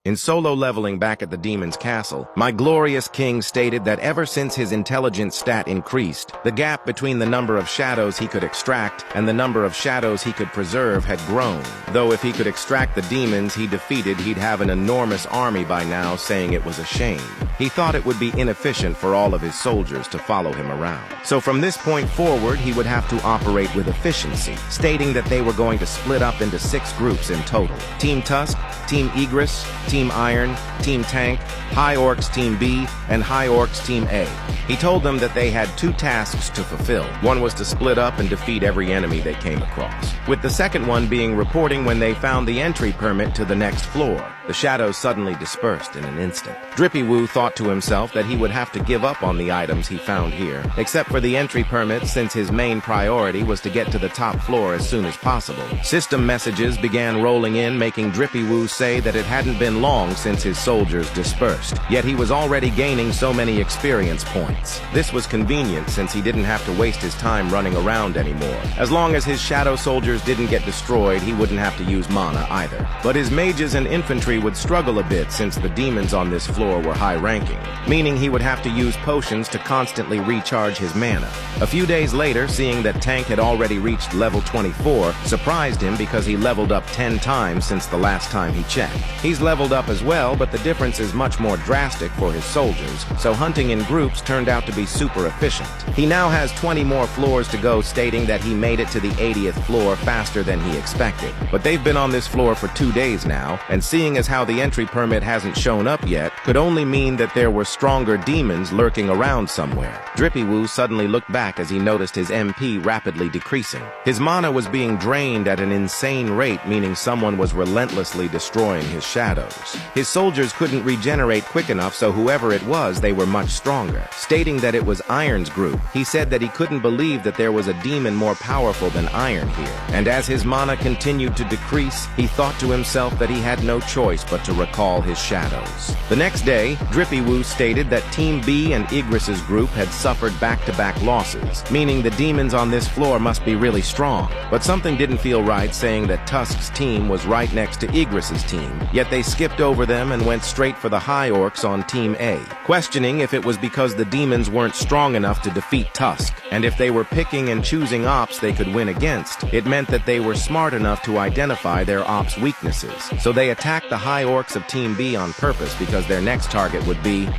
In solo leveling back at the demon's castle, my glorious king stated that ever since his intelligence stat increased, the gap between the number of shadows he could extract and the number of shadows he could preserve had grown. Though if he could extract the demons he defeated, he'd have an enormous army by now, saying it was a shame. He thought it would be inefficient for all of his soldiers to follow him around. So from this point forward, he would have to operate with efficiency, stating that they were going to split up into 6 groups in total. Team Tusk, Team Igris, Team Iron, Team Tank, High Orcs Team B, and High Orcs Team A. He told them that they had 2 tasks to fulfill. One was to split up and defeat every enemy they came across, with the second one being reporting when they found the entry permit to the next floor. The shadows suddenly dispersed in an instant. Drippy Woo thought to himself that he would have to give up on the items he found here, except for the entry permit, since his main priority was to get to the top floor as soon as possible. System messages began rolling in, making Drippy Woo say that it hadn't been long since his soldiers dispersed, yet he was already gaining so many experience points. This was convenient since he didn't have to waste his time running around anymore. As long as his shadow soldiers didn't get destroyed, he wouldn't have to use mana either. But his mages and infantry would struggle a bit since the demons on this floor were high-ranking, meaning he would have to use potions to constantly recharge his mana. A few days later, seeing that Tank had already reached level 24 surprised him because he leveled up 10 times since the last time he checked. He's leveled up as well, but the difference is much more drastic for his soldiers, so hunting in groups turned out to be super efficient. He now has 20 more floors to go, stating that he made it to the 80th floor faster than he expected. But they've been on this floor for 2 days now, and seeing as how the entry permit hasn't shown up yet, could only mean that there were stronger demons lurking around somewhere. Drippy Woo suddenly looked back as he noticed his MP rapidly decreasing. His mana was being drained at an insane rate, meaning someone was relentlessly destroying his shadows. His soldiers couldn't regenerate quick enough, so whoever it was, they were much stronger. Stating that it was Iron's group, he said that he couldn't believe that there was a demon more powerful than Iron here. And as his mana continued to decrease, he thought to himself that he had no choice but to recall his shadows. The next day, Drippy Woo stated that Team B and Igris's group had suffered back-to-back losses, meaning the demons on this floor must be really strong. But something didn't feel right, saying that Tusk's team was right next to Igris's team, yet they skipped over them and went straight for the High Orcs on Team A, questioning if it was because the demons weren't strong enough to defeat Tusk, and if they were picking and choosing ops they could win against, it meant that they were smart enough to identify their ops' weaknesses. So they attacked the High Orcs of Team B on purpose because their next target would be